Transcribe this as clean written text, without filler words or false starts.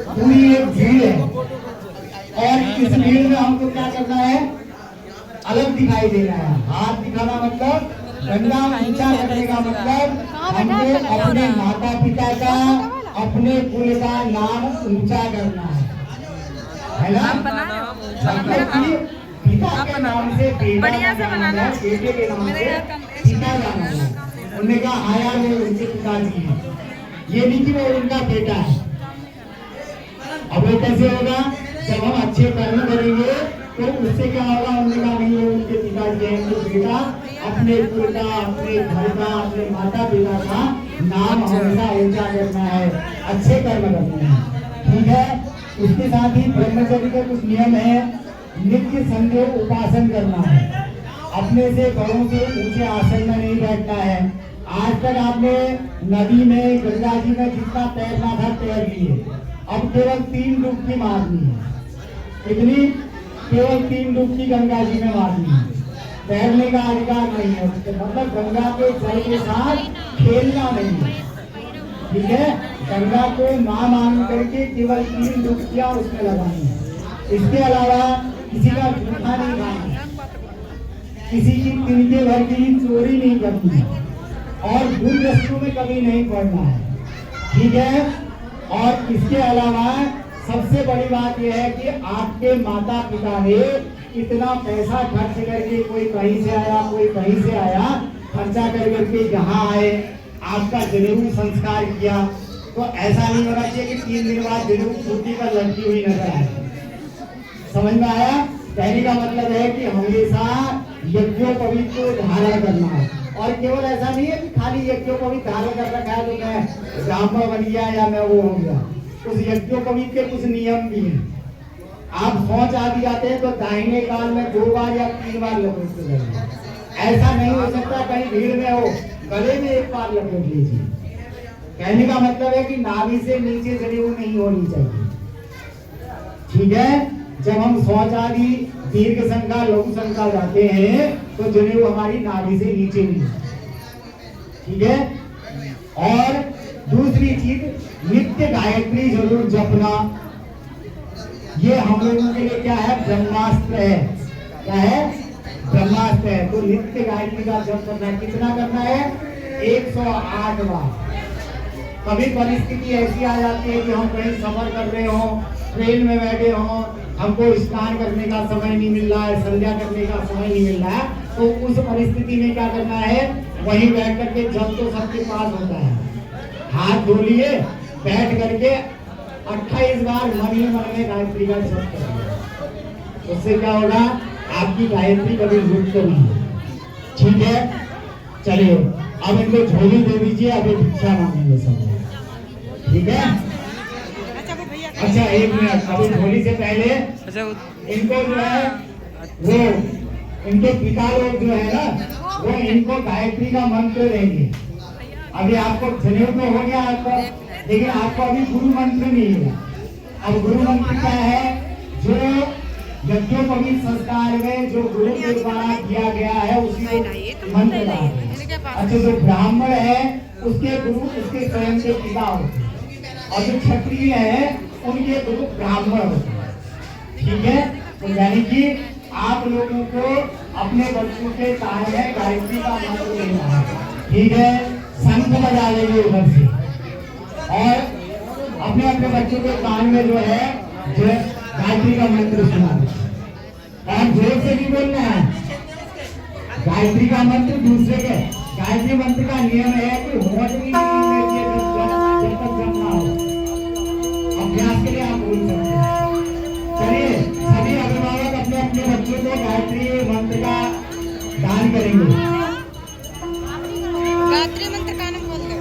पूरी एक भीड़ है और इस भीड़ में हमको क्या करना है, अलग दिखाई देना है। हाथ दिखाना मतलब डंडा ऊंचा करने का मतलब हमको अपने माता पिता का, अपने कुल का नाम ऊंचा करना है ना। पिता के नाम से बेटा जाना है, बेटे के नाम से पिता जाना है। उन्होंने कहा आया वो उनके पिताजी है, ये नहीं कि वो उनका बेटा है। अब वो कैसे होगा, जब हम अच्छे कर्म करेंगे तो उससे क्या होगा, उन्होंने कहा नहीं वो उनके पिताजी है, तो बेटा अपने कुल का, अपने घर का, अपने माता पिता का नाम हमेशा ऊंचा करना है, अच्छे कर्म करने हैं। ठीक है, उसके साथ ही ब्रह्मचर्य के कुछ नियम है। नित्य संयोग उपासन करना है, अपने से बड़ों से ऊंचे आसन में नहीं बैठना है। आज तक आपने नदी में, गंगा जी में जितना तैरना था तैर लिए, अब केवल 3 डुबकी मारनी है। इतनी केवल 3 डुबकी गंगा जी में मारनी है, तैरने का अधिकार नहीं है। मतलब गंगा के जल के साथ खेलना नहीं है, ठीक है। गंगा को मां मान करके केवल 3 डुबकियां उसमें लगानी है। इसके अलावा किसी का जूठा नहीं खाना, किसी की तिनके भर की चोरी नहीं करनी है और बुरी वस्तु में कभी नहीं पड़ना है, ठीक है। और इसके अलावा सबसे बड़ी बात यह है कि आपके माता पिता ने इतना पैसा खर्च करके, कोई कहीं से आया, कोई कहीं से आया, खर्चा कर करके यहाँ आए, आपका जनेऊ संस्कार किया, तो ऐसा नहीं होना चाहिए कि 3 दिन बाद जनेऊ छुट्टी पर लड़की हुई नजर आए। समझ में आया? कहने का मतलब है कि हमेशा यज्ञोपवीत को धारण करना है। और केवल ऐसा नहीं है कि खाली यज्ञोपवीत धारण कर रखा है तो मैं ब्राह्मण बन गया या मैं वो हो गया। उस यज्ञोपवीत के कुछ नियम भी हैं। आप शौच आदि जाते हैं तो दाहिने कान में 2 बार या 3 बार लपेटते जाइए। ऐसा नहीं हो सकता कहीं भीड़ में हो, गले में 1 बार लपेट लीजिए। कहने का मतलब है कि नाभि से नीचे जनेऊ नहीं होनी चाहिए, ठीक है। जब हम शौच आदि दीर्घ संख्या, लघु संख्या जाते हैं तो जनेऊ हमारी नाभि से नीचे नहीं, ठीक है। और दूसरी चीज, नित्य गायत्री जरूर जपना। ये हम लोगों के लिए क्या है, ब्रह्मास्त्र है। क्या है? ब्रह्मास्त्र है। तो नित्य गायत्री का जप करना है। कितना करना है? 108 बार। कभी परिस्थिति ऐसी आ जाती है कि हम कहीं सफर कर रहे हो, ट्रेन में बैठे हो, हमको स्नान करने का समय नहीं मिल रहा है, संध्या करने का समय नहीं मिल रहा है, तो उस परिस्थिति में क्या करना है, वहीं बैठ करके, जब तो सबके पास होता है, हाथ धो लिए, बैठ करके 28 बार मन ही मन में गायत्री का जप करेंगे। उससे क्या होगा, आपकी गायत्री कभी रुक नहीं, ठीक है। चलिए अब इनको झोली दे दीजिए, अभी भिक्षा मांगेंगे सब, ठीक है। अच्छा 1 मिनट, अभी झोली से पहले इनको जो है वो, इनके पिता लोग जो है ना, वो इनको गायत्री का मंत्र देंगे। अभी आपको जनेऊ तो हो गया आपका, लेकिन आपको अभी गुरु मंत्र नहीं है। अब गुरु मंत्र क्या है, जो यज्ञोपवीत संस्कार में जो गुरु के द्वारा किया गया है उसी को मंत्र का। अच्छा जो ब्राह्मण है उसके गुरु उसके स्वयं के पिता होते हैं, और जो क्षत्रिय है उनके गुरु ब्राह्मण होते हैं, ठीक है। तो यानी कि आप लोगों को अपने बच्चों के कान में गायत्री का मंत्र देना है, ठीक है। शंख बजा लेंगे उधर से और अपने अपने बच्चों के कान में जो है जो गायत्री का मंत्र सुना, और जोर से नहीं बोलना है। गायत्री का मंत्र दूसरे के, गायत्री मंत्र का नियम है कि होठ भी जब तक जपना हो। अभ्यास के लिए आप बोल सकते हैं। चलिए सभी अभिभावक अपने अपने बच्चों को गायत्री मंत्र का दान करेंगे। गायत्री मंत्र का नाम बोल दो।